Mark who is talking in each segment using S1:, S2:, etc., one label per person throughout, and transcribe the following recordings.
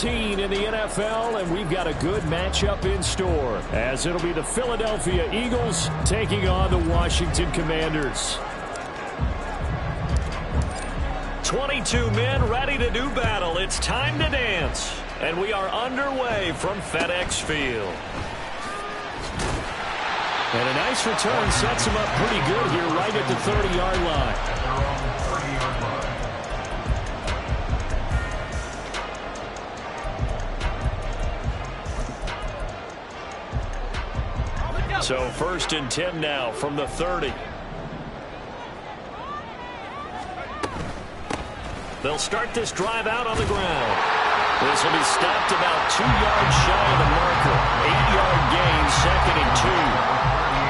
S1: In the NFL, and we've got a good matchup in store, as it'll be the Philadelphia Eagles taking on the Washington Commanders. 22 men ready to do battle. It's time to dance, and we are underway from FedEx Field. And a nice return sets him up pretty good here right at the 30-yard line. So 1st and 10 now from the 30. They'll start this drive out on the ground. This will be stopped about 2 yards shy of the marker. 8-yard gain, 2nd and 2.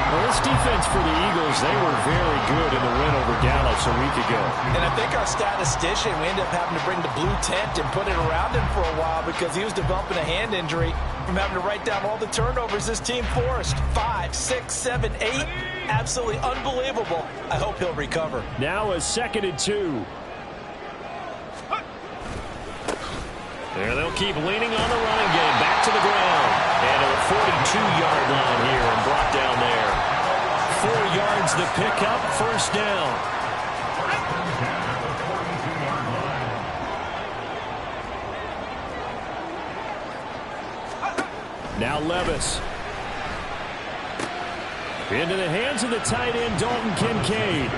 S1: Well, this defense for the Eagles, they were very good in the win over Dallas a week ago.
S2: And I think our statistician, we ended up having to bring the blue tent and put it around him for a while because he was developing a hand injury from having to write down all the turnovers this team forced. 5, 6, 7, 8. Absolutely unbelievable. I hope he'll recover.
S1: Now a 2nd and 2. There they'll keep leaning on the running game. Back to the ground. And a 42-yard line here and brought down there. 4 yards the pickup, 1st down. Now Levis. Into the hands of the tight end, Dalton Kincaid.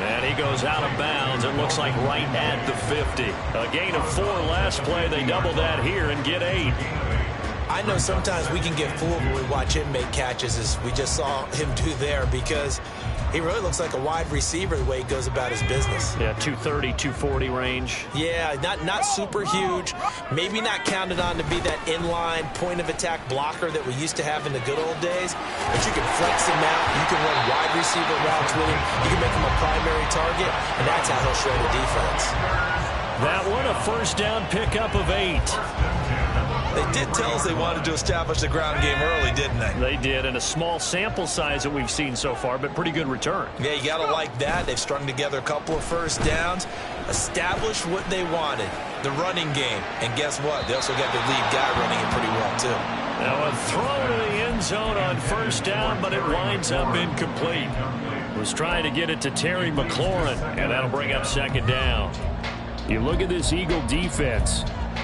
S1: And he goes out of bounds. It looks like right at the 50. A gain of 4 last play. They double that here and get 8.
S2: I know sometimes we can get fooled when we watch him make catches, as we just saw him do there, because he really looks like a wide receiver the way he goes about his business.
S1: Yeah, 230, 240 range.
S2: Yeah, not super huge. Maybe not counted on to be that inline point-of-attack blocker that we used to have in the good old days. But you can flex him out. You can run wide receiver routes with him. You can make him a primary target, and that's how he'll show the defense.
S1: That one, a 1st down pickup of 8.
S2: They did tell us they wanted to establish the ground game early, didn't they?
S1: They did, and a small sample size that we've seen so far, but pretty good return.
S2: Yeah, you got to like that. They've strung together a couple of 1st downs, established what they wanted, the running game. And guess what? They also got their lead guy running it pretty well, too.
S1: Now a throw to the end zone on 1st down, but it winds up incomplete. Was trying to get it to Terry McLaurin, and that'll bring up 2nd down. You look at this Eagle defense.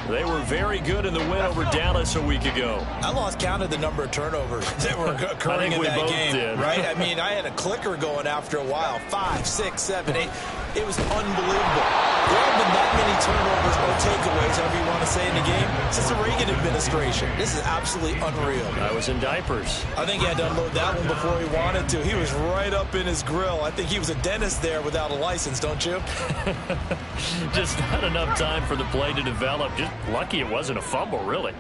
S1: They were very good in the win over Dallas a week ago.
S2: I lost count of the number of turnovers that were occurring in that game.
S1: Did.
S2: Right? I mean, I had a clicker going after a while. 5, 6, 7, 8. It was unbelievable. There haven't been that many turnovers or takeaways, however you want to say, in the game since the Reagan administration. This is absolutely unreal.
S1: I was in diapers.
S2: I think he had to unload that one before he wanted to. He was right up in his grill. I think he was a dentist there without a license, don't you?
S1: Just not enough time for the play to develop. Just lucky it wasn't a fumble, really.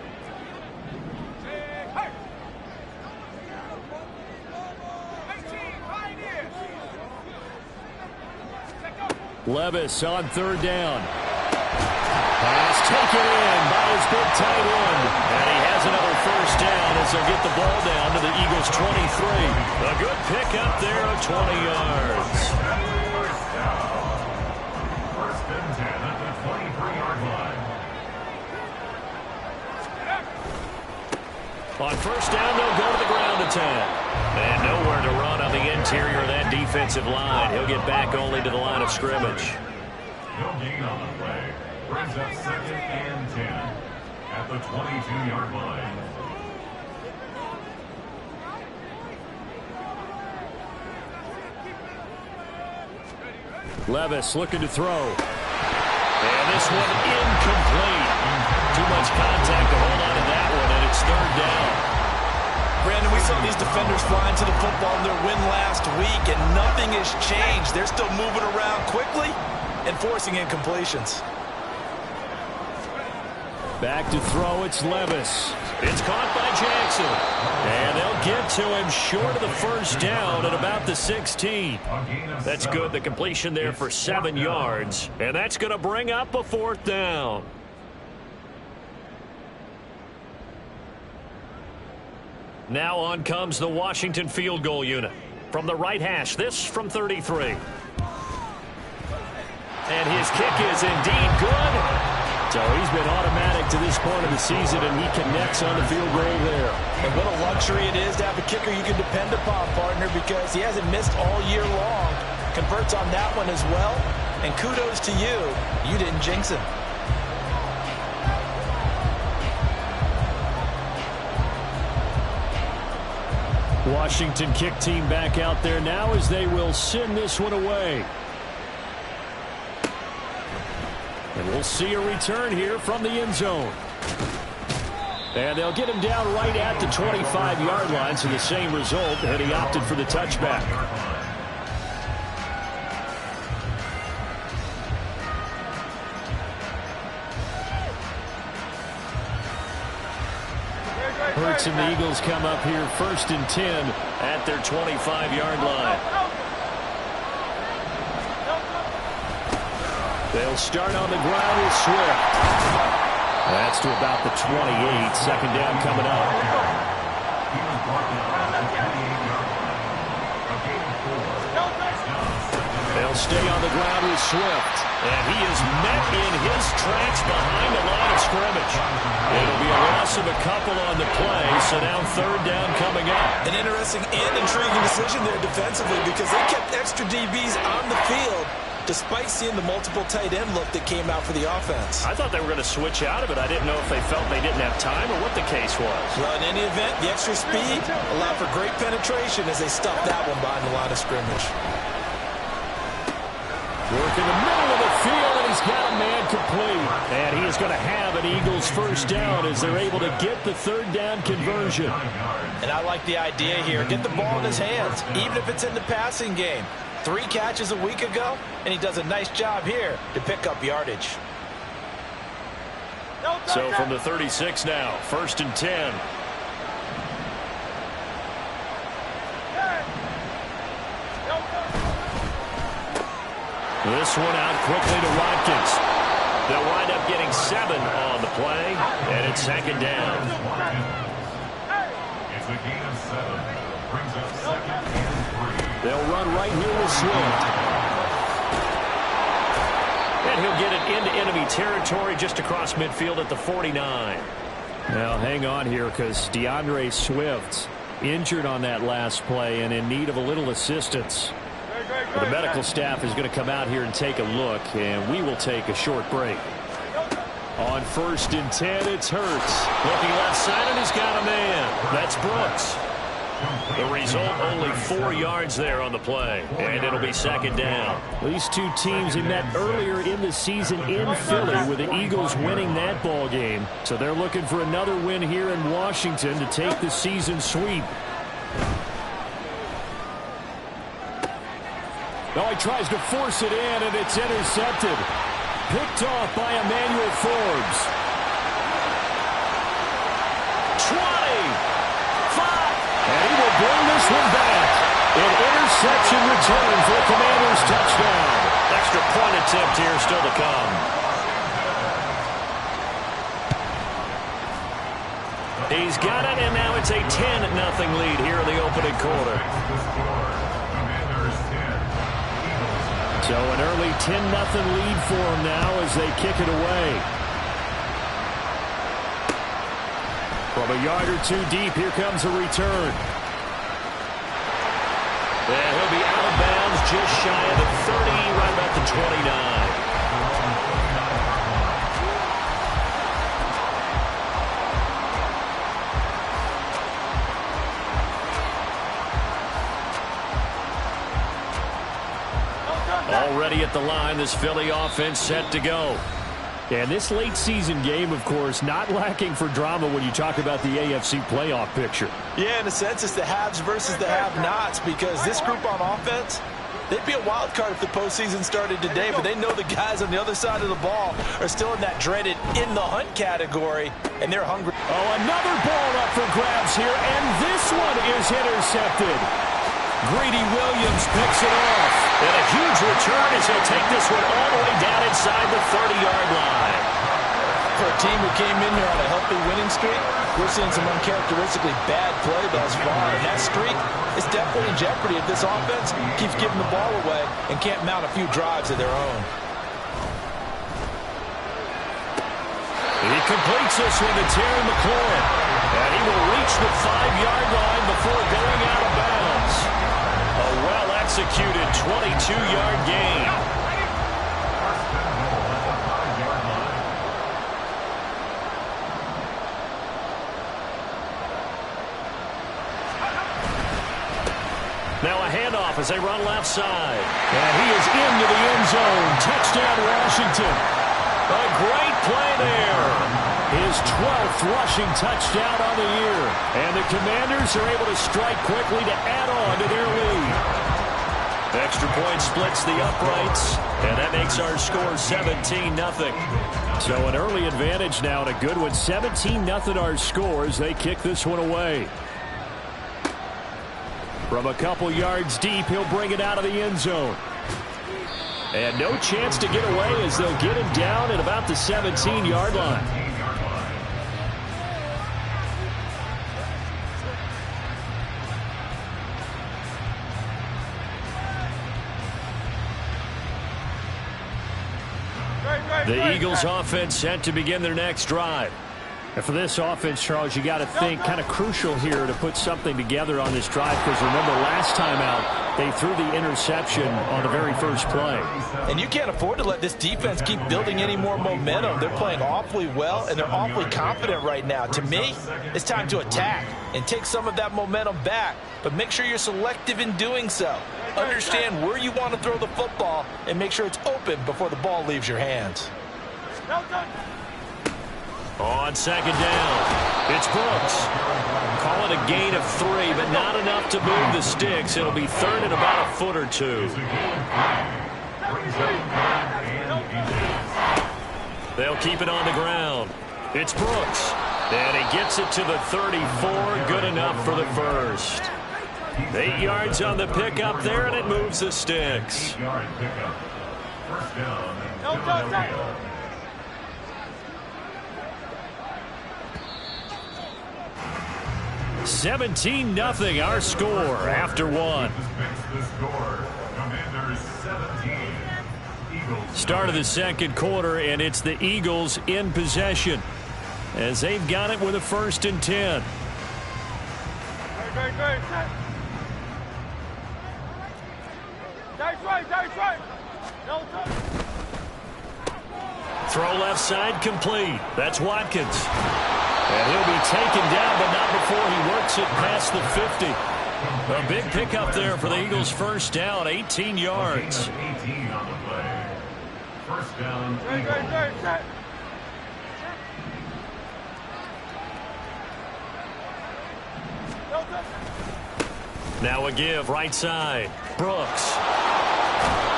S1: Levis on 3rd down. Pass taken in by his big tight end. And he has another 1st down as they'll get the ball down to the Eagles' 23. A good pickup there of 20 yards. On 1st down, they'll go to the ground attack. And nowhere to run on the interior of that defensive line. He'll get back only to the line of scrimmage.
S3: No gain on the play. Brings up 2nd and 10 at the 22-yard line.
S1: Levis looking to throw. And this one incomplete. Too much contact to hold on to that one, and it's 3rd down.
S2: Brandon, we saw these defenders flying to the football in their win last week, and nothing has changed. They're still moving around quickly and forcing incompletions.
S1: Back to throw, it's Levis. It's caught by Jackson. And they'll get to him short of the 1st down at about the 16. That's good, the completion there for 7 yards. And that's going to bring up a 4th down. Now on comes the Washington field goal unit. From the right hash, this from 33. And his kick is indeed good. So he's been automatic get to this point of the season, and he connects on the field goal there.
S2: And what a luxury it is to have a kicker you can depend upon, partner, because he hasn't missed all year long. Converts on that one as well, and kudos to you. You didn't jinx him.
S1: Washington kick team back out there now as they will send this one away. And we'll see a return here from the end zone. And they'll get him down right at the 25-yard line, so the same result, and he opted for the touchback. Hurts and the Eagles come up here 1st and 10 at their 25-yard line. They'll start on the ground with Swift. That's to about the 28. Second down coming up. They'll stay on the ground with Swift. And he is met in his tracks behind the line of scrimmage. It'll be a loss of a couple on the play, so now 3rd down coming up.
S2: An interesting and intriguing decision there defensively because they kept extra DBs on the field despite seeing the multiple tight end look that came out for the offense.
S1: I thought they were going to switch out of it. I didn't know if they felt they didn't have time or what the case was.
S2: Well, in any event, the extra speed allowed for great penetration as they stuffed that one behind the line of scrimmage.
S1: Work in the middle of the field, and he's got a man complete. And he is going to have an Eagles 1st down as they're able to get the 3rd down conversion.
S2: And I like the idea here. Get the ball in his hands, even if it's in the passing game. 3 catches a week ago, and he does a nice job here to pick up yardage.
S1: So from the 36 now, 1st and 10. This one out quickly to Watkins. They'll wind up getting 7 on the play, and it's 2nd down.
S3: It's a gain of 7. Brings up 2nd and 3.
S1: They'll run right here with Swift. And he'll get it into enemy territory just across midfield at the 49. Now hang on here because DeAndre Swift injured on that last play and in need of a little assistance. The medical staff is going to come out here and take a look, and we will take a short break. On 1st and 10, it's Hurts. Looking left side, and he's got a man. That's Brooks. The result, only 4 yards there on the play, and it'll be 2nd down. These two teams had met earlier in the season in Philly with the Eagles winning that ball game. So they're looking for another win here in Washington to take the season sweep. Oh, he tries to force it in, and it's intercepted. Picked off by Emmanuel Forbes. 20. 5. And he will bring this one back. An interception return for the Commanders' touchdown. Extra point attempt here still to come. He's got it, and now it's a 10-0 lead here in the opening quarter. So an early 10-0 lead for them now as they kick it away. From a yard or 2 deep, here comes a return. And he'll be out of bounds just shy of the 30, right about the 29. Already at the line, this Philly offense set to go. And this late season game, of course, not lacking for drama when you talk about the AFC playoff picture.
S2: Yeah, in a sense, it's the haves versus the have-nots because this group on offense, they'd be a wild card if the postseason started today, but they know the guys on the other side of the ball are still in that dreaded in-the-hunt category, and they're hungry.
S1: Oh, another ball up for grabs here, and this one is intercepted. Greedy Williams picks it off. And a huge return as he'll take this one all the way down inside the 30-yard line.
S2: For a team who came in here on a healthy winning streak, we're seeing some uncharacteristically bad play thus far. And that streak is definitely in jeopardy if this offense keeps giving the ball away and can't mount a few drives of their own.
S1: He completes this one to Terry McLaurin. And he will reach the 5-yard line before going out of bounds. A well-executed 22-yard gain. Now a handoff as they run left side. And he is into the end zone. Touchdown, Washington. A great play there. His 12th rushing touchdown on the year. And the Commanders are able to strike quickly to add on to their lead. Extra point splits the uprights. And that makes our score 17-0. So an early advantage now and a good one. 17-0 our score as they kick this one away. From a couple yards deep, he'll bring it out of the end zone. And no chance to get away as they'll get him down at about the 17-yard line. The Eagles offense set to begin their next drive. And for this offense, Charles, you got to think kind of crucial here to put something together on this drive because remember last time out they threw the interception on the very first play.
S2: And you can't afford to let this defense keep building any more momentum. They're playing awfully well and they're awfully confident right now. To me, it's time to attack and take some of that momentum back. But make sure you're selective in doing so. Understand where you want to throw the football and make sure it's open before the ball leaves your hands.
S1: On second down, it's Brooks. Call it a gain of 3, but not enough to move the sticks. It'll be third and about a foot or two. They'll keep it on the ground. It's Brooks. And he gets it to the 34. Good enough for the first. 8 yards on the pickup there, and it moves the sticks. 17-0 our score after 1. Start of the second quarter, and it's the Eagles in possession as they've got it with a 1st and 10. Throw left side complete. That's Watkins. And he'll be taken down, but not before he works it past the 50. A big pickup there for the Eagles' first down, 18 yards.
S3: 18 on the play. First down.
S1: Now a give, right side. Brooks.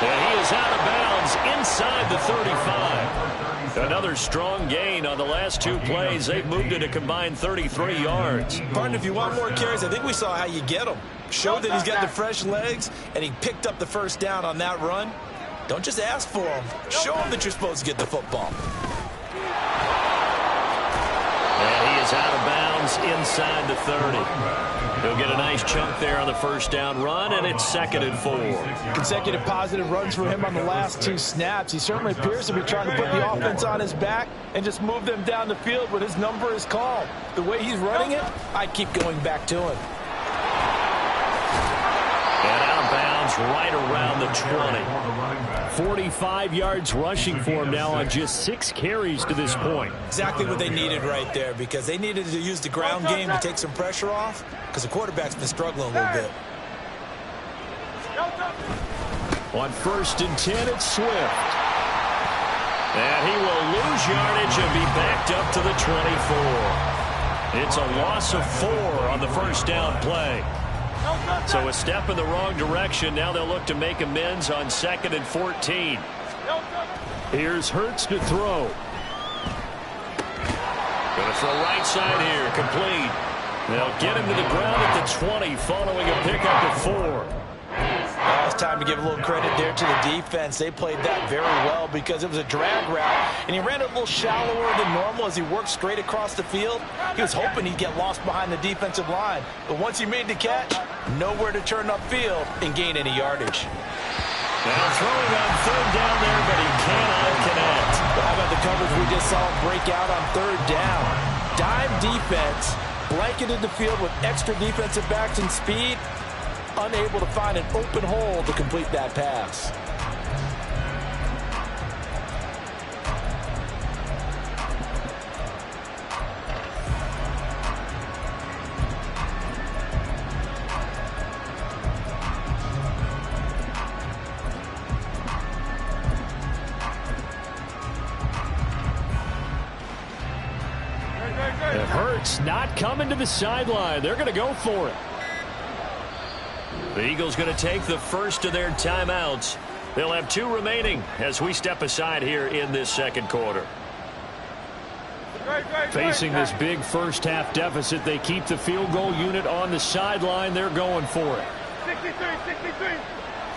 S1: And he is out of bounds inside the 35. Another strong gain on the last 2 plays. They've moved it a combined 33 yards.
S2: Partner, if you want more carries, I think we saw how you get them. Show that he's got the fresh legs, and he picked up the first down on that run. Don't just ask for him. Show him that you're supposed to get the football.
S1: And he is out of bounds inside the 30. He'll get a nice chunk there on the first down run, and it's 2nd and 4.
S2: Consecutive positive runs for him on the last 2 snaps. He certainly appears to be trying to put the offense on his back and just move them down the field when his number is called. The way he's running it, I keep going back to him.
S1: And out of bounds right around the 20. 45 yards rushing for him now on just 6 carries to this point.
S2: Exactly what they needed right there, because they needed to use the ground game to take some pressure off, because the quarterback's been struggling a little bit.
S1: On 1st and 10, it's Swift. And he will lose yardage and be backed up to the 24. It's a loss of 4 on the first down play. So a step in the wrong direction. Now they'll look to make amends on 2nd and 14. Here's Hurts to throw. Going to throw right side here. Complete. They'll get him to the ground at the 20 following a pickup of 4.
S2: Now it's time to give a little credit there to the defense. They played that very well because it was a drag route, and he ran it a little shallower than normal as he worked straight across the field. He was hoping he'd get lost behind the defensive line, but once he made the catch, nowhere to turn upfield and gain any yardage.
S1: Now throwing on 3rd down there, but he cannot connect.
S2: How about the coverage we just saw break out on third down? Dime defense, blanketed the field with extra defensive backs and speed, unable to find an open hole to complete that pass.
S1: It hurts, not coming to the sideline. They're going to go for it. The Eagles going to take the first of their timeouts. They'll have 2 remaining as we step aside here in this second quarter. Facing this big first-half deficit, they keep the field goal unit on the sideline. They're going for it.
S4: 63.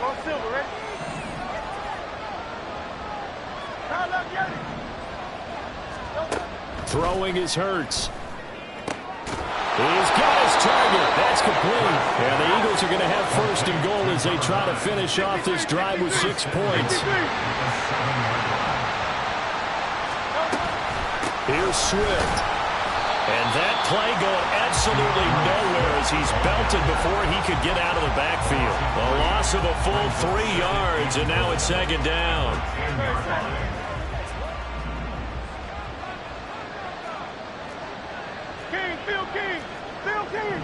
S4: Long silver, right?
S1: Throwing is Hurts. He's got his target. That's complete. And the Eagles are going to have first and goal as they try to finish off this drive with 6 points. Here's Swift. And that play going absolutely nowhere as he's belted before he could get out of the backfield. A loss of a full 3 yards, and now it's second down.
S4: Phil King.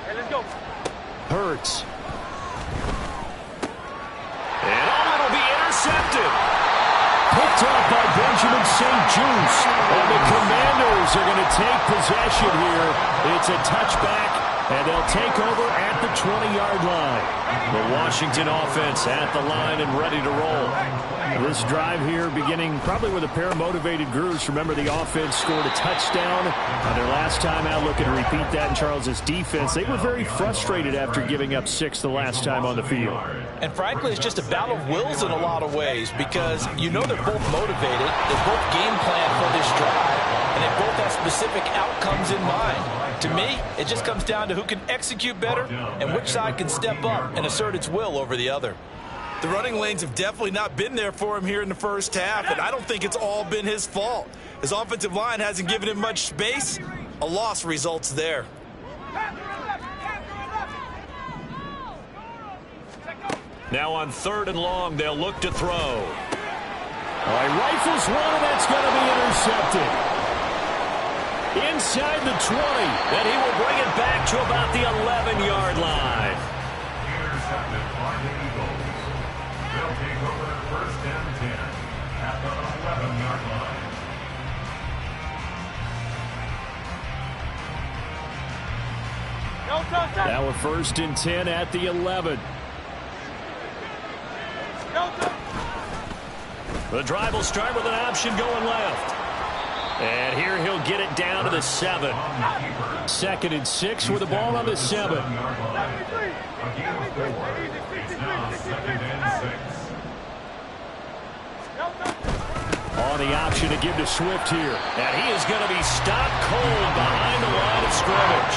S4: Hey, let's go.
S1: Hurts. And it'll be intercepted. Picked up by Benjamin St-Juste. And the Commanders are going to take possession here. It's a touchback, and they'll take over at the 20-yard line. The Washington offense at the line and ready to roll. This drive here beginning probably with a pair of motivated grooves. Remember, the offense scored a touchdown on their last time out. Looking to repeat that in Charles's defense. They were very frustrated after giving up 6 the last time on the field.
S2: And frankly, it's just a battle of wills in a lot of ways because you know they're both motivated. They both game plan for this drive, and they both have specific outcomes in mind. To me, it just comes down to who can execute better and which side can step up and assert its will over the other. The running lanes have definitely not been there for him here in the first half, and I don't think it's all been his fault. His offensive line hasn't given him much space. A loss results there.
S1: Now on 3rd and long, they'll look to throw. All right, rifles one, and that's going to be intercepted. Inside the 20, and he will bring it back to about the 11-yard line.
S3: Intercepted by the Eagles. They'll take over 1st and 10 at the 11-yard line.
S1: Now a 1st and 10 at the 11. The drive will start with an option going left. And here he'll get it down to the 7. 2nd and 6 with the ball on the 7.
S3: It's now 2nd and 6.
S1: On the option to give to Swift here. And he is going to be stopped cold behind the line of scrimmage.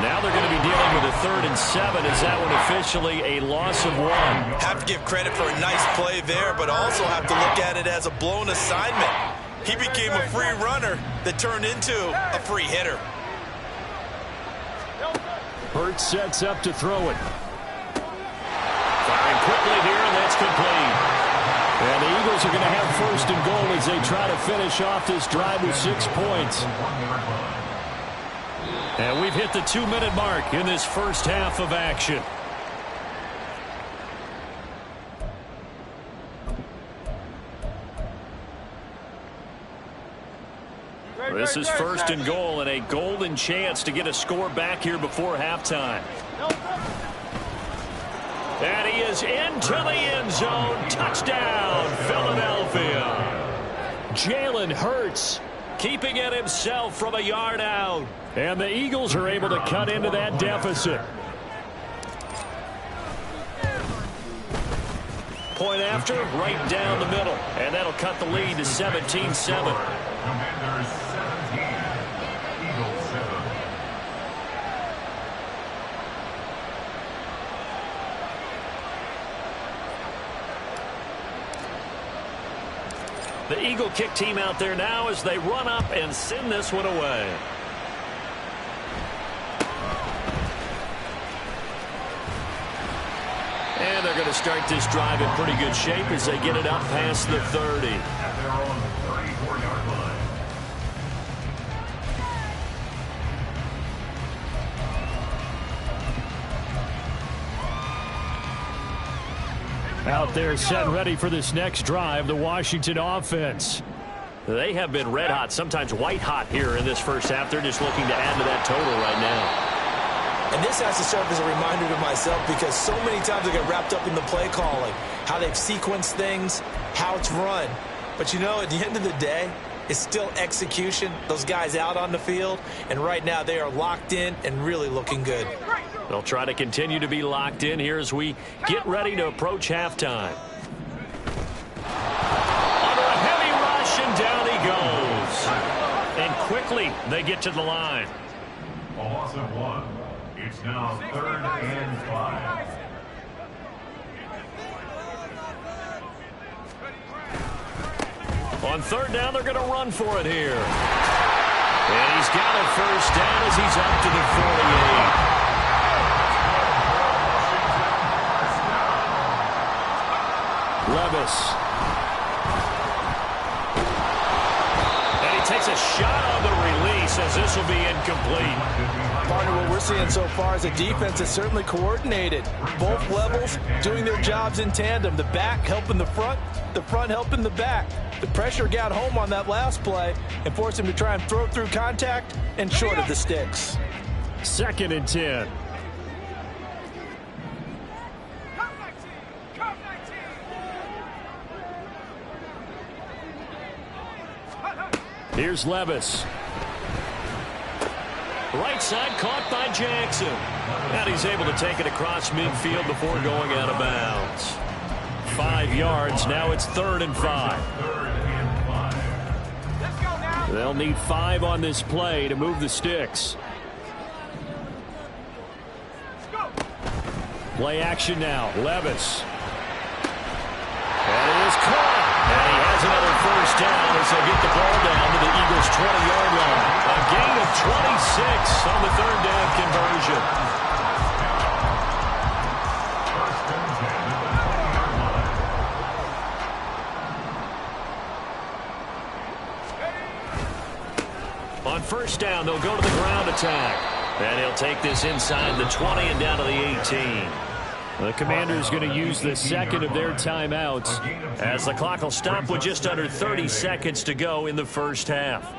S1: Now they're going to be dealing with a 3rd and 7. Is that one officially a loss of 1?
S2: Have to give credit for a nice play there, but also have to look at it as a blown assignment. He became a free runner that turned into a free hitter.
S1: Hurts sets up to throw it. Firing quickly here, and that's complete. And the Eagles are going to have 1st and goal as they try to finish off this drive with 6 points. And we've hit the 2-minute mark in this first half of action. This is 1st and goal and a golden chance to get a score back here before halftime. And he is into the end zone. Touchdown, Philadelphia. Jalen Hurts keeping it himself from a yard out. And the Eagles are able to cut into that deficit. Point after, right down the middle. And that'll cut the lead to 17-7.
S3: Commanders 17, Eagles 7.
S1: Eagle kick team out there now as they run up and send this one away. And they're going to start this drive in pretty good shape as they get it up past the 30.
S3: At their own 34-yard line.
S1: Out there set and ready for this next drive, the Washington offense. They have been red hot, sometimes white hot here in this first half. They're just looking to add to that total right now.
S2: And this has to serve as a reminder to myself because so many times I get wrapped up in the play calling, how they've sequenced things, how it's run. But, you know, at the end of the day, it's still execution. Those guys out on the field, and right now they are locked in and really looking good.
S1: They'll try to continue to be locked in here as we get ready to approach halftime. Under a heavy rush, and down he goes. And quickly they get to the line.
S3: A loss of 1. It's now 3rd and 5.
S1: On 3rd down, they're going to run for it here. And he's got a first down as he's up to the 48. Levis. And he takes a shot on the release as this will be incomplete.
S2: Partner, what we're seeing so far is a defense that's certainly coordinated. Both levels doing their jobs in tandem. The back helping the front helping the back. The pressure got home on that last play and forced him to try and throw through contact and short of the sticks.
S1: 2nd and 10. Here's Levis. Right side caught by Jackson. And he's able to take it across midfield before going out of bounds. 5 yards. Now it's 3rd and 5. They'll need 5 on this play to move the sticks. Play action now. Levis. And it is caught. And he has another first down as they get the ball down to the Eagles' 20-yard line. A gain of 26 on the 3rd down conversion. On 1st down, they'll go to the ground attack. And he'll take this inside the 20 and down to the 18. The Commanders going to use the 2nd of their timeouts as the clock will stop with just under 30 seconds to go in the first half.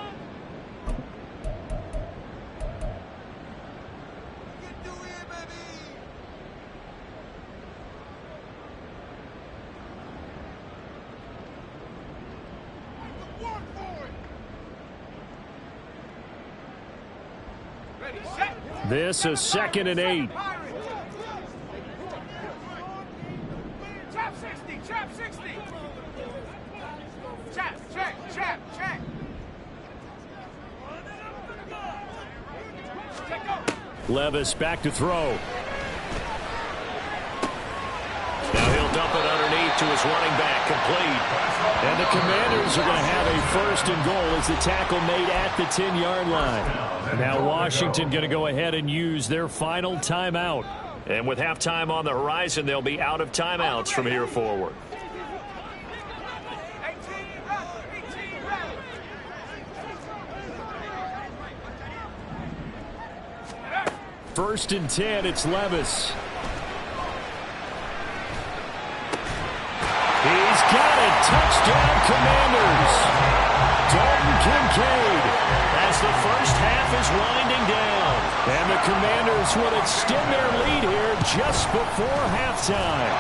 S1: This is 2nd and 8.
S4: Trap 60. Trap, check.
S1: Levis back to throw. Now he'll dump it underneath to his running back, complete. And the Commanders are going to have a 1st and goal as the tackle made at the 10-yard line. Now Washington going to go ahead and use their final timeout. And with halftime on the horizon, they'll be out of timeouts from here forward. First and 10, it's Levis. He's got it. Touchdown, Commanders. Dalton Kincaid as the first half is winding down. And the Commanders will extend their lead here just before halftime.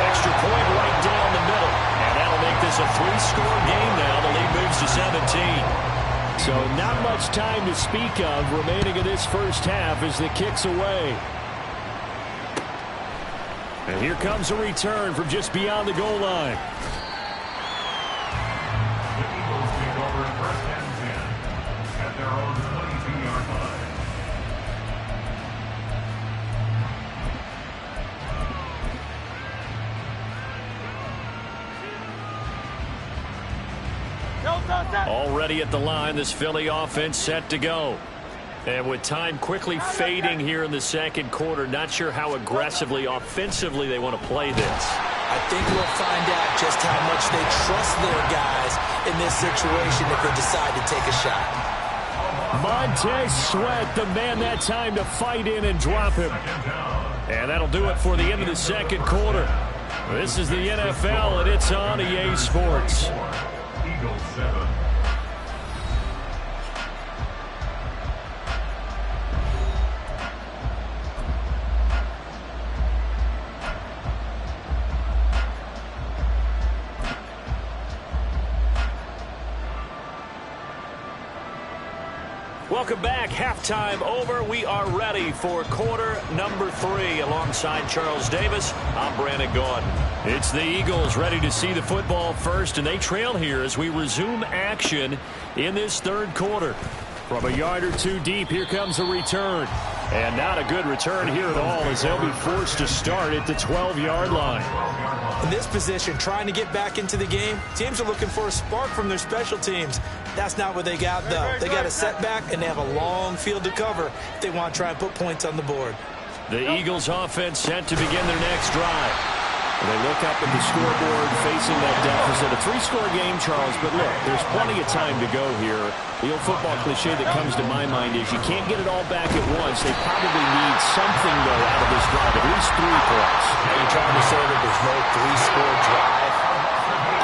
S1: Extra point right down the middle. And that'll make this a 3-score game now. The lead moves to 17. So not much time to speak of remaining in this first half as the kick's away. And here comes a return from just beyond the goal line.
S3: The Eagles take over 1st and 10 at their own 22-yard line.
S1: Already at the line, this Philly offense set to go. And with time quickly fading here in the second quarter, not sure how aggressively, offensively they want to play this.
S2: I think we'll find out just how much they trust their guys in this situation if they decide to take a shot.
S1: Montez Sweat, the man that time to fight in and drop him. And that'll do it for the end of the second quarter. This is the NFL, and it's on EA Sports.
S3: Eagles 7.
S1: Welcome back. Halftime over. We are ready for quarter number 3. Alongside Charles Davis, I'm Brandon Gaudin. It's the Eagles ready to see the football first, and they trail here as we resume action in this third quarter. From a yard or two deep, here comes a return. And not a good return here at all, as they'll be forced to start at the 12-yard line.
S2: In this position, trying to get back into the game, teams are looking for a spark from their special teams. That's not what they got, though. They got a setback, and they have a long field to cover if they want to try and put points on the board.
S1: The Eagles offense set to begin their next drive. They look up at the scoreboard facing that deficit. A 3-score game, Charles, but look, there's plenty of time to go here. The old football cliche that comes to my mind is you can't get it all back at once. They probably need something, though, out of this drive, at least 3 points.
S2: Are you trying to say that there's no 3-score drive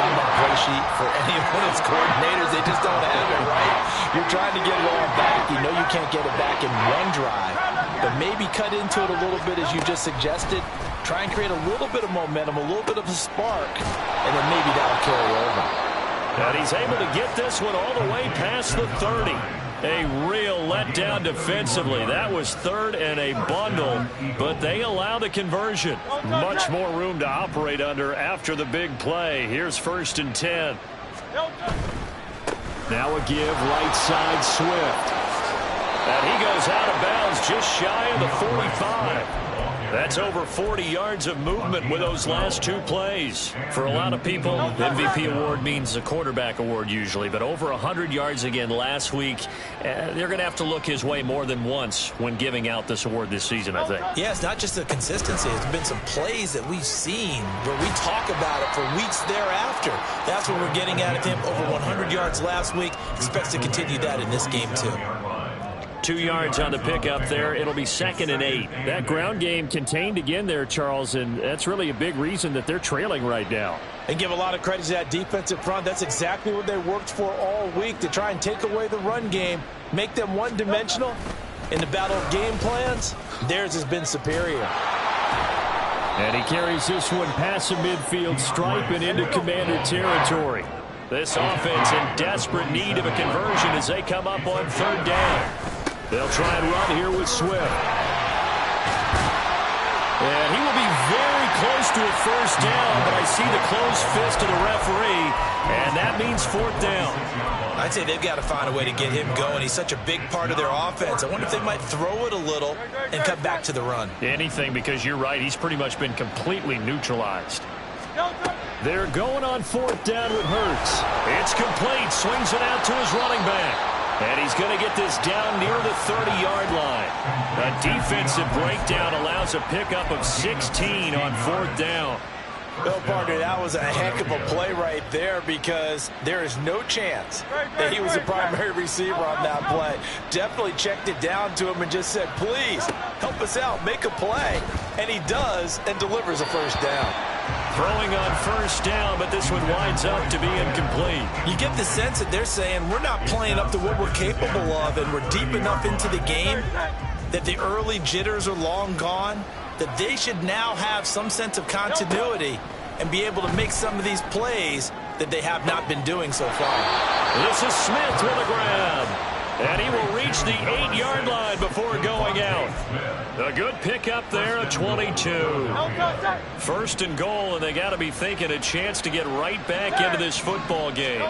S2: on the play sheet for any of its coordinators? They just don't have it, right? You're trying to get it all back. You know you can't get it back in one drive, but maybe cut into it a little bit as you just suggested. Try and create a little bit of momentum, a little bit of a spark, and then maybe that'll carry over.
S1: And he's able to get this one all the way past the 30. A real letdown defensively. That was third and a bundle, but they allow the conversion. Much more room to operate under after the big play. Here's 1st and 10. Now a give right side Swift. And he goes out of bounds just shy of the 45. That's over 40 yards of movement with those last 2 plays. For a lot of people, MVP award means a quarterback award usually, but over 100 yards again last week. They're going to have to look his way more than once when giving out this award this season, I think.
S2: Yeah, it's not just the consistency. It's been some plays that we've seen where we talk about it for weeks thereafter. That's what we're getting out of him. Over 100 yards last week. Expects to continue that in this game, too.
S1: 2 yards on the pickup there. It'll be 2nd and 8. That ground game contained again there, Charles, and that's really a big reason that they're trailing right now.
S2: And give a lot of credit to that defensive front. That's exactly what they worked for all week, to try and take away the run game, make them one-dimensional. In the battle of game plans, theirs has been superior.
S1: And he carries this one past the midfield stripe and into Commander territory. This offense in desperate need of a conversion as they come up on 3rd down. They'll try and run here with Swift. And he will be very close to a 1st down, but I see the closed fist of the referee, and that means 4th down.
S2: I'd say they've got to find a way to get him going. He's such a big part of their offense. I wonder if they might throw it a little and cut back to the run.
S1: Anything, because you're right. He's pretty much been completely neutralized. They're going on 4th down with Hurts. It's complete. Swings it out to his running back. And he's going to get this down near the 30-yard line. A defensive breakdown allows a pickup of 16 on 4th down.
S2: Well, partner, that was a heck of a play right there, because there is no chance that he was the primary receiver on that play. Definitely checked it down to him and just said, please, help us out, make a play. And he does, and delivers a 1st down.
S1: Throwing on 1st down, but this one winds up to be incomplete.
S2: You get the sense that they're saying we're not playing up to what we're capable of, and we're deep enough into the game that the early jitters are long gone, that they should now have some sense of continuity and be able to make some of these plays that they have not been doing so far.
S1: This is Smith with a grab. And he will reach the 8-yard line before going out. A good pickup there at 22. 1st and goal, and they got to be thinking a chance to get right back into this football game.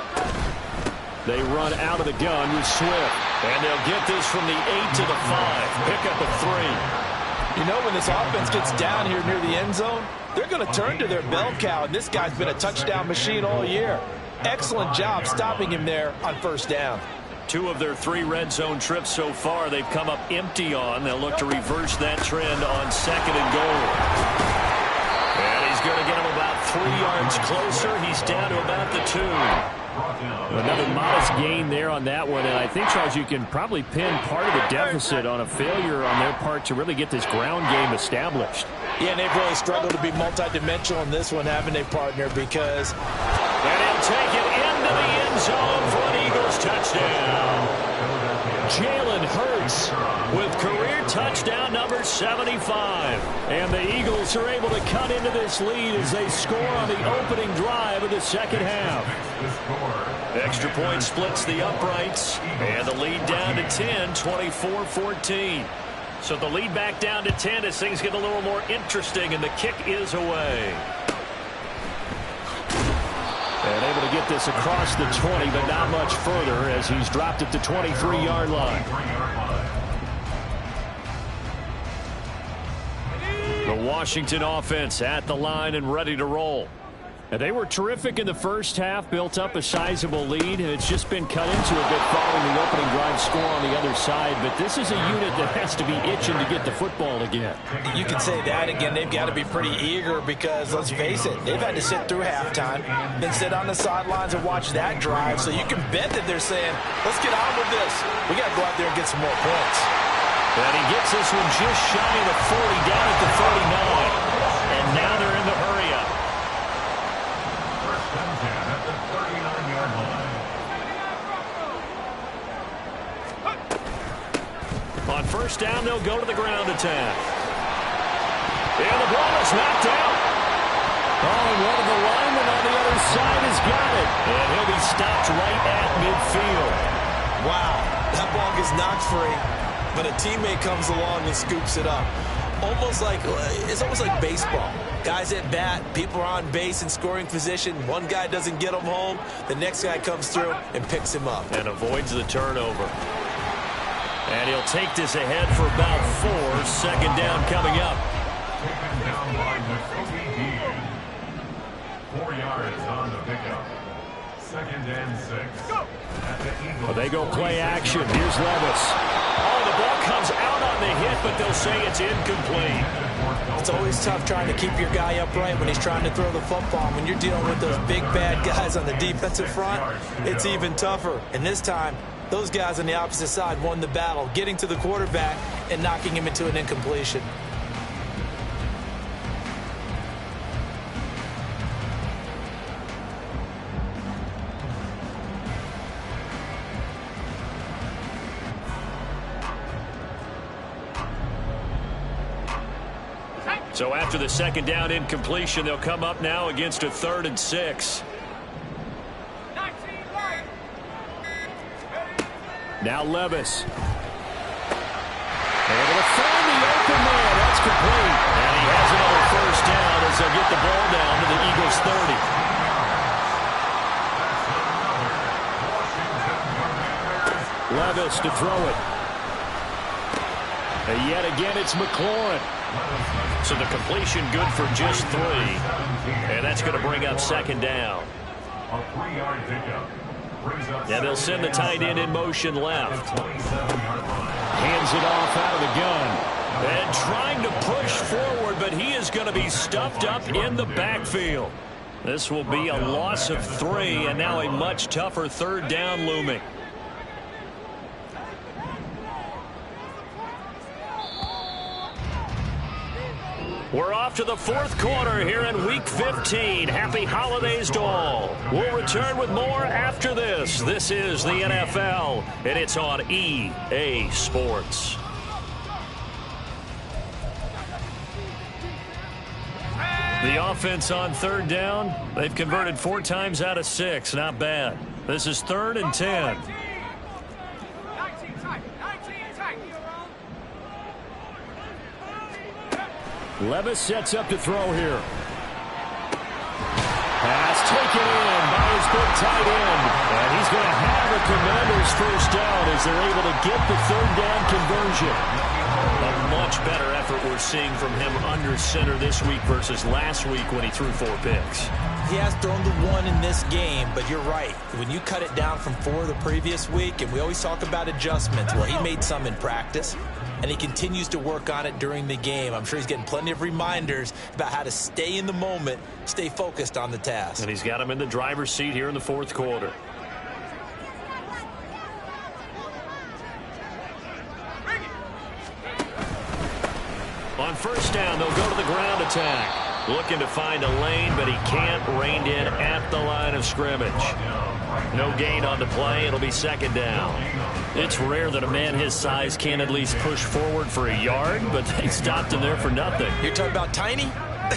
S1: They run out of the gun with Swift. And they'll get this from the 8 to the 5. Pickup of 3.
S2: You know, when this offense gets down here near the end zone, they're going to turn to their bell cow, and this guy's been a touchdown machine all year. Excellent job stopping him there on first down.
S1: 2 of their 3 red zone trips so far they've come up empty on. They'll look to reverse that trend on 2nd and goal. And he's going to get him about 3 yards closer. He's down to about the 2. Another modest gain there on that one. And I think, Charles, you can probably pin part of the deficit on a failure on their part to really get this ground game established.
S2: Yeah, and they've really struggled to be multidimensional in this one, haven't they, partner? Because...
S1: And he'll take it into the end zone for an Eagles touchdown. Jalen Hurts with career touchdown number 75. And the Eagles are able to cut into this lead as they score on the opening drive of the second half. Extra point splits the uprights. And the lead down to 10, 24-14. So the lead back down to 10 as things get a little more interesting, and the kick is away. And able to get this across the 20, but not much further as he's dropped at the 23-yard line. The Washington offense at the line and ready to roll. And they were terrific in the first half, built up a sizable lead, and it's just been cut into a bit following the opening drive score on the other side. But this is a unit that has to be itching to get the football again.
S2: You can say that again. They've got to be pretty eager because, let's face it, they've had to sit through halftime, then sit on the sidelines and watch that drive. So you can bet that they're saying, let's get on with this. We got to go out there and get some more points.
S1: And he gets this one just shy of the 40, down at the 39. And now they're in the hurry-up. On first down, they'll go to the ground attack. And the ball is knocked out. Oh, and one of the linemen on the other side has got it. And he'll be stopped right at midfield.
S2: Wow, that ball gets knocked free, but a teammate comes along and scoops it up. It's almost like baseball. Guys at bat, people are on base in scoring position. One guy doesn't get him home. The next guy comes through and picks him up.
S1: And avoids the turnover. And he'll take this ahead for about 4. Second down coming up.
S3: Taken down by Nakobe Dean. 4 yards on the pickup. 2nd and 6. At the Eagles.
S1: Well, they go play action. Here's Levis. Oh, the ball comes out on the hit, but they'll say it's incomplete.
S2: It's always tough trying to keep your guy upright when he's trying to throw the football. When you're dealing with those big, bad guys on the defensive front, it's even tougher. And this time, those guys on the opposite side won the battle, getting to the quarterback and knocking him into an incompletion.
S1: So after the second down incompletion, they'll come up now against a 3rd and 6. Now Levis. Able to find the open man. That's complete. And he has another first down as they'll get the ball down to the Eagles' 30. Levis to throw it. And yet again, it's McLaurin. So the completion good for just 3. And that's going to bring up second down.
S3: A 3-yard pickup.
S1: And they'll send the tight end in motion left. Hands it off out of the gun. And trying to push forward, but he is going to be stuffed up in the backfield. This will be a loss of 3, and now a much tougher 3rd down looming. We're off to the 4th quarter here in Week 15. Happy holidays to all. We'll return with more after this. This is the NFL, and it's on EA Sports. The offense on 3rd down, they've converted 4 times out of 6. Not bad. This is 3rd and 10. Levis sets up to throw here. Pass taken in by his big tight end. And he's he's going to have a Commanders first down as they're able to get the third down conversion. A much better effort we're seeing from him under center this week versus last week when he threw 4 picks.
S2: He has thrown the 1 in this game, but you're right. When you cut it down from 4 the previous week, and we always talk about adjustments, well, he made some in practice, and he continues to work on it during the game. I'm sure he's getting plenty of reminders about how to stay in the moment, stay focused on the task.
S1: And he's got him in the driver's seat here in the 4th quarter. On first down, they'll go to the ground attack. Looking to find a lane, but he can't. Reined in at the line of scrimmage. No gain on the play. It'll be second down. It's rare that a man his size can at least push forward for a yard, but they stopped him there for nothing.
S2: You're talking about Tiny?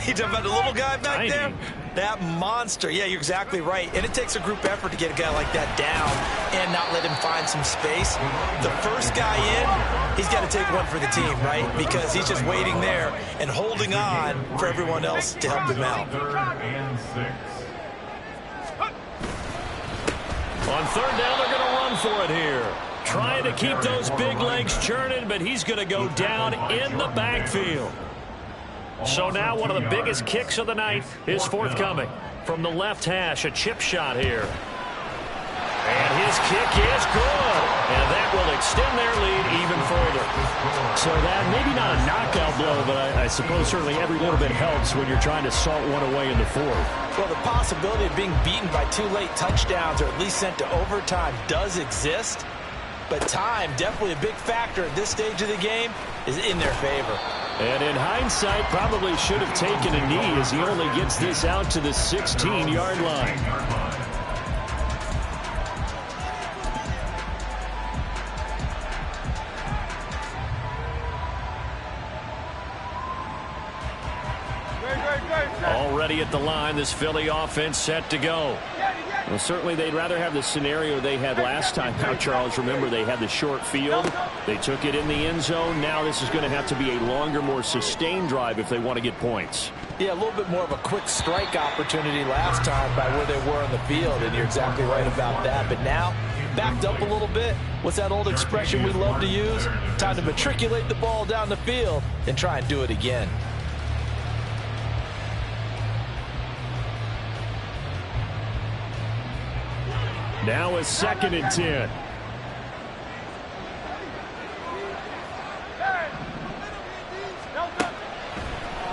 S2: You're talking about the little guy back there? That monster. Yeah, you're exactly right. And it takes a group effort to get a guy like that down and not let him find some space. The first guy in, he's got to take one for the team, right? Because he's just waiting there and holding on for everyone else to help him out.
S3: 3rd and 6.
S1: On third down, they're going to run for it here. Trying to keep those big legs churning, but he's going to go down in the backfield. So now one of the biggest kicks of the night is forthcoming. From the left hash, a chip shot here. And his kick is good. And that will extend their lead even further. So that, maybe not a knockout blow, but I suppose certainly every little bit helps when you're trying to salt one away in the 4th.
S2: Well, the possibility of being beaten by 2 late touchdowns or at least sent to overtime does exist. But time, definitely a big factor at this stage of the game, is in their favor.
S1: And in hindsight, probably should have taken a knee as he only gets this out to the 16-yard line. Already at the line, this Philly offense set to go. Well, certainly they'd rather have the scenario they had last time. Now, Charles, remember, they had the short field. They took it in the end zone. Now this is going to have to be a longer, more sustained drive if they want to get points.
S2: Yeah, a little bit more of a quick strike opportunity last time by where they were on the field, and you're exactly right about that. But now, backed up a little bit. What's that old expression we love to use? Time to matriculate the ball down the field and try and do it again.
S1: Now a 2nd and 10.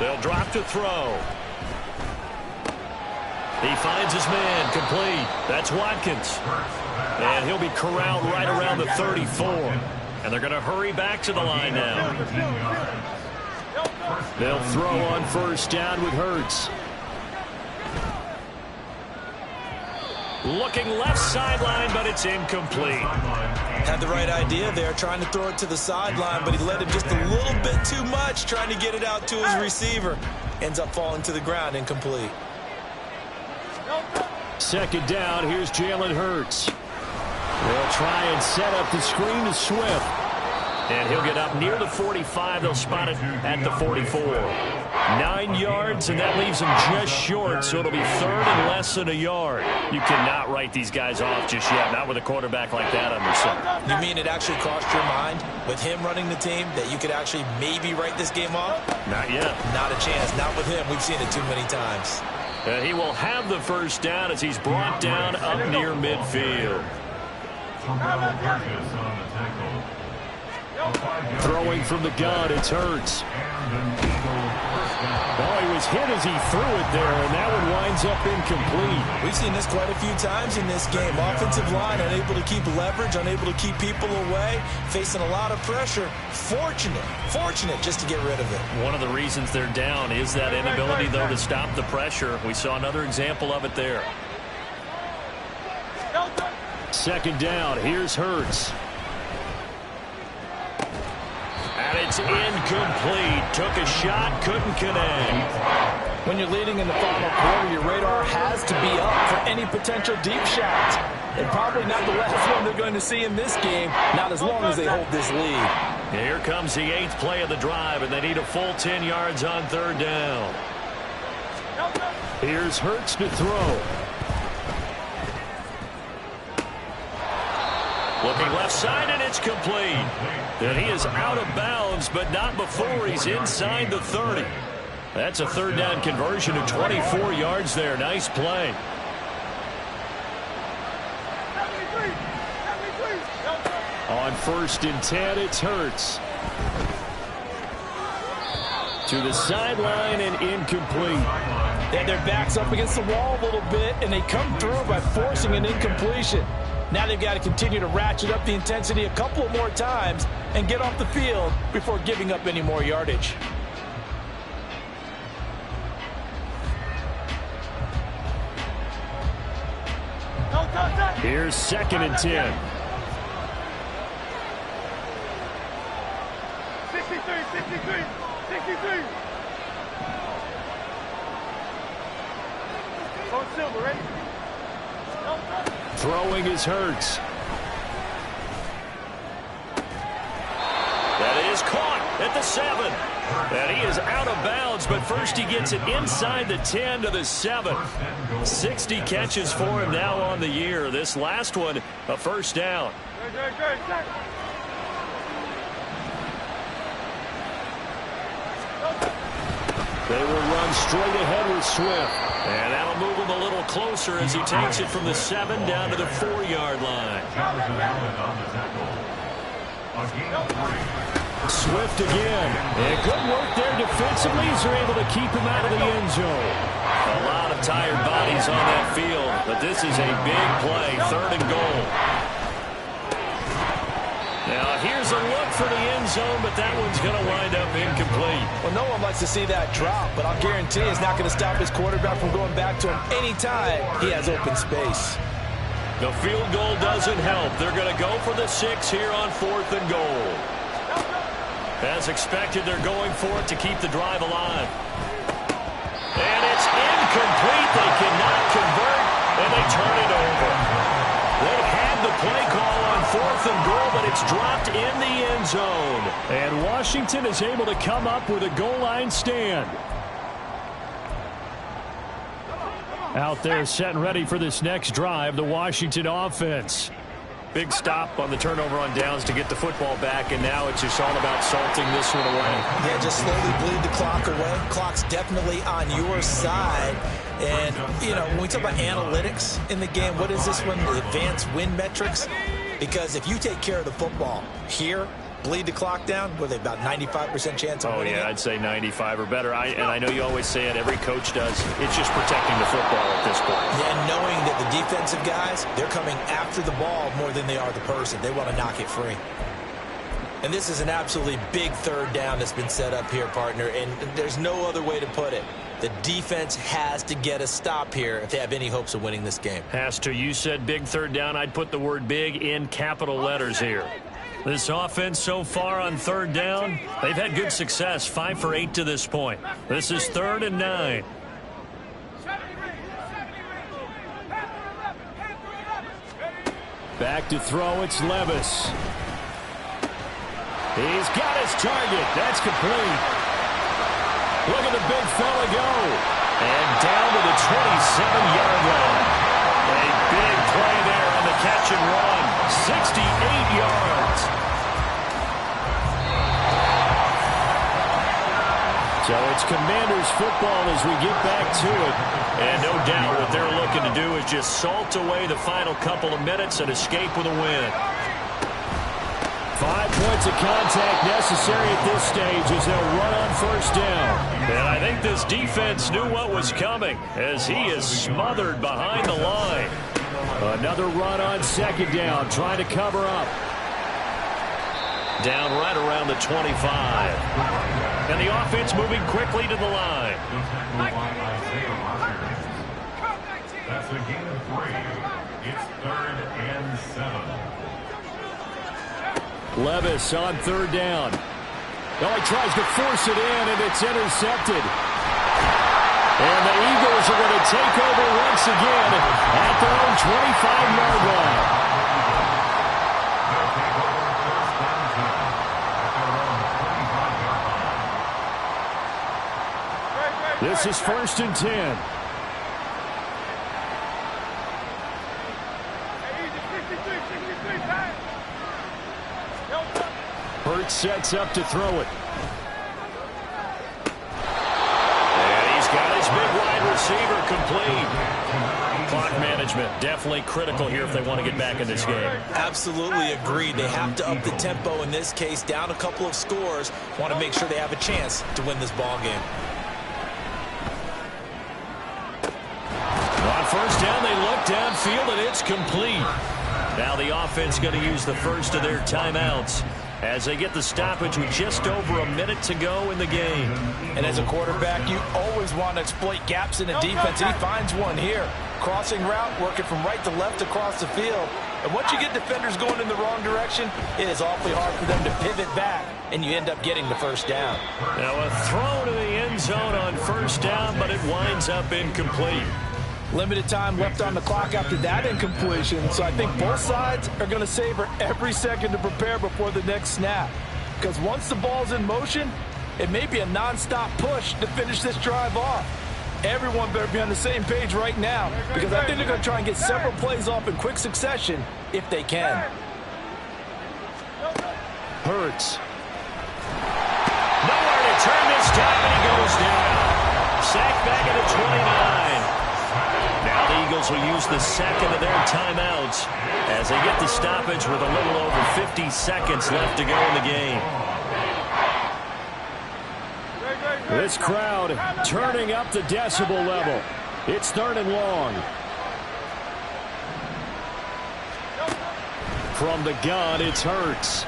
S1: They'll drop to throw. He finds his man, complete. That's Watkins. And he'll be corralled right around the 34. And they're going to hurry back to the line now. They'll throw on first down with Hurts. Looking left sideline, but it's incomplete.
S2: Had the right idea there, trying to throw it to the sideline, but he led him just a little bit too much, trying to get it out to his receiver. Ends up falling to the ground, incomplete.
S1: 2nd down, here's Jalen Hurts. They'll try and set up the screen to Swift. And he'll get up near the 45. They'll spot it at the 44. 9 yards, and that leaves him just short, so it'll be 3rd and less than a yard. You cannot write these guys off just yet, not with a quarterback like that under center.
S2: You mean it actually crossed your mind with him running the team that you could actually maybe write this game off?
S1: Not yet.
S2: Not a chance. Not with him. We've seen it too many times.
S1: And he will have the first down as he's brought down up near midfield. Throwing from the gun, it's Hurts. Oh, he was hit as he threw it there, and that one winds up incomplete.
S2: We've seen this quite a few times in this game. Offensive line unable to keep leverage, unable to keep people away, facing a lot of pressure. Fortunate just to get rid of it.
S1: One of the reasons they're down is that inability, though, to stop the pressure. We saw another example of it there. 2nd down, here's Hurts. And it's incomplete. Took a shot, couldn't connect.
S2: When you're leading in the final quarter, your radar has to be up for any potential deep shots. And probably not the last one they're going to see in this game, not as long as they hold this lead.
S1: Here comes the 8th play of the drive, and they need a full 10 yards on 3rd down. Here's Hurts to throw. Looking left side, and it's complete. And he is out of bounds, but not before he's inside the 30. That's a third down conversion of 24 yards there. Nice play. On 1st and 10, it's Hurts. To the sideline and incomplete.
S5: They had their backs up against the wall a little bit, and they come through by forcing an incompletion. Now they've got to continue to ratchet up the intensity a couple more times and get off the field before giving up any more yardage.
S1: Here's 2nd and 10.
S4: 63. On Silver, ready?
S1: Throwing is Hurts. That is caught at the 7. And he is out of bounds, but first he gets it inside the 10 to the 7. 60 catches for him now on the year. This last one, a first down.
S4: Good.
S1: They will run straight ahead with Swift. And that'll move him a little closer as he takes it from the 7 down to the 4-yard line. Swift again. And good work there defensively as they're able to keep him out of the end zone. A lot of tired bodies on that field, but this is a big play, 3rd and goal. Now here's a look for the end zone, but that one's going to wind up incomplete.
S5: Well, no one likes to see that drop, but I'll guarantee it's not going to stop his quarterback from going back to him anytime he has open space.
S1: The field goal doesn't help. They're going to go for the 6 here on 4th and goal. As expected, they're going for it to keep the drive alive. And it's incomplete. They cannot convert, and they turn it over. They had the play call on 4th and goal, but it's dropped in the end zone. And Washington is able to come up with a goal line stand. Out there set and ready for this next drive, the Washington offense. Big stop on the turnover on downs to get the football back, and now it's just all about salting this one away.
S2: Yeah, just slowly bleed the clock away. Clock's definitely on your side. And, you know, when we talk about analytics in the game, what is this one? The advanced win metrics? Because if you take care of the football here, bleed the clock down, what are they, about 95% chance of winning?
S1: Oh, yeah, I'd say 95 or better. And I know you always say it, every coach does. It's just protecting the football at this point.
S2: Yeah, knowing that the defensive guys, they're coming after the ball more than they are the person. They want to knock it free. And this is an absolutely big 3rd down that's been set up here, partner, and there's no other way to put it. The defense has to get a stop here if they have any hopes of winning this game.
S1: Has to. You said big 3rd down. I'd put the word big in capital letters here. This offense so far on 3rd down, they've had good success, 5 for 8 to this point. This is 3rd and 9. Back to throw, it's Levis. He's got his target. That's complete. Look at the big fella go. And down to the 27-yard line. A big play there on the catch and run. 68 yards. So it's Commanders football as we get back to it. And no doubt what they're looking to do is just salt away the final couple of minutes and escape with a win. 5 points of contact necessary at this stage as they'll run on 1st down. And I think this defense knew what was coming as he is smothered behind the line. Another run on 2nd down, trying to cover up. Down right around the 25. And the offense moving quickly to the line.
S3: That's a gain of 3. It's 3rd and 7.
S1: Levis on 3rd down. Oh, he tries to force it in, and it's intercepted. And the Eagles are going to take over once again at their own 25-yard line. This is 1st and 10. Hurts sets up to throw it. And he's got his big wide receiver complete. Clock management, definitely critical here if they want to get back in this game.
S2: Absolutely agreed. They have to up the tempo in this case, down a couple of scores. Want to make sure they have a chance to win this ball game.
S1: On first down, they look downfield, and it's complete. Now the offense going to use the first of their timeouts as they get the stoppage with just over a minute to go in the game.
S5: And as a quarterback, you always want to exploit gaps in the defense, and he finds one here. Crossing route, working from right to left across the field. And once you get defenders going in the wrong direction, it is awfully hard for them to pivot back, and you end up getting the first down.
S1: Now a throw to the end zone on first down, but it winds up incomplete.
S5: Limited time left on the clock after that incompletion, so I think both sides are going to savor every second to prepare before the next snap. Because once the ball's in motion, it may be a non-stop push to finish this drive off. Everyone better be on the same page right now, because I think they're going to try and get several plays off in quick succession if they can.
S1: Hurts. Nowhere to turn this time, and he goes down. Sacked back at the 29. Now the Eagles will use the second of their timeouts as they get the stoppage with a little over 50 seconds left to go in the game. This crowd turning up the decibel level. It's 3rd and long. From the gun, it's Hurts.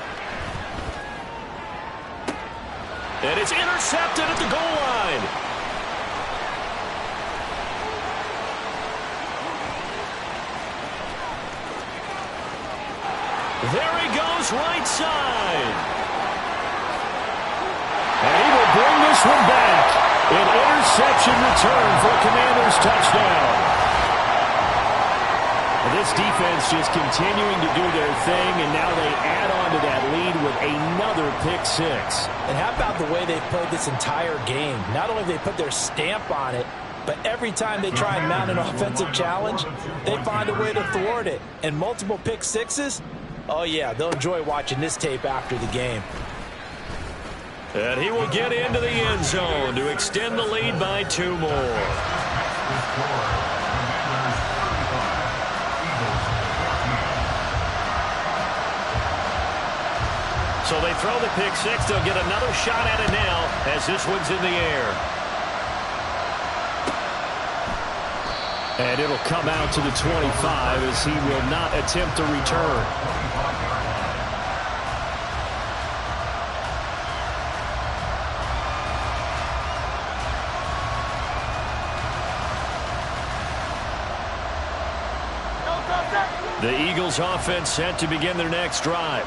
S1: And it's intercepted at the goal line. There he goes, right side. And he will bring this one back. An interception return for a Commanders touchdown. This defense just continuing to do their thing, and now they add on to that lead with another pick six.
S5: And how about the way they played this entire game? Not only have they put their stamp on it, but every time they try and mount an offensive challenge, they find a way to thwart it. And multiple pick sixes, oh yeah, they'll enjoy watching this tape after the game.
S1: And he will get into the end zone to extend the lead by 2 more. So they throw the pick six. They'll get another shot at it now as this one's in the air. And it'll come out to the 25 as he will not attempt to return. The Eagles offense set to begin their next drive.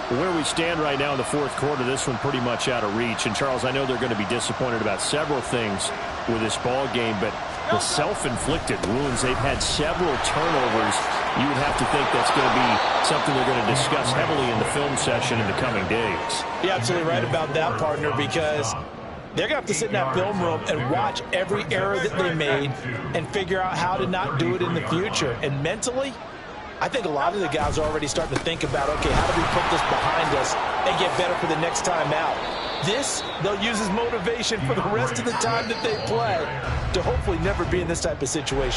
S1: Where we stand right now in the 4th quarter, this one pretty much out of reach. And, Charles, I know they're going to be disappointed about several things with this ball game, but the self-inflicted wounds, they've had several turnovers. You would have to think that's going to be something they're going to discuss heavily in the film session in the coming days.
S5: You're absolutely right about that, partner, because they're going to have to sit in that film room and watch every error that they made and figure out how to not do it in the future. And mentally, I think a lot of the guys are already starting to think about, okay, how do we put this behind us and get better for the next time out? This, they'll use as motivation for the rest of the time that they play to hopefully never be in this type of situation.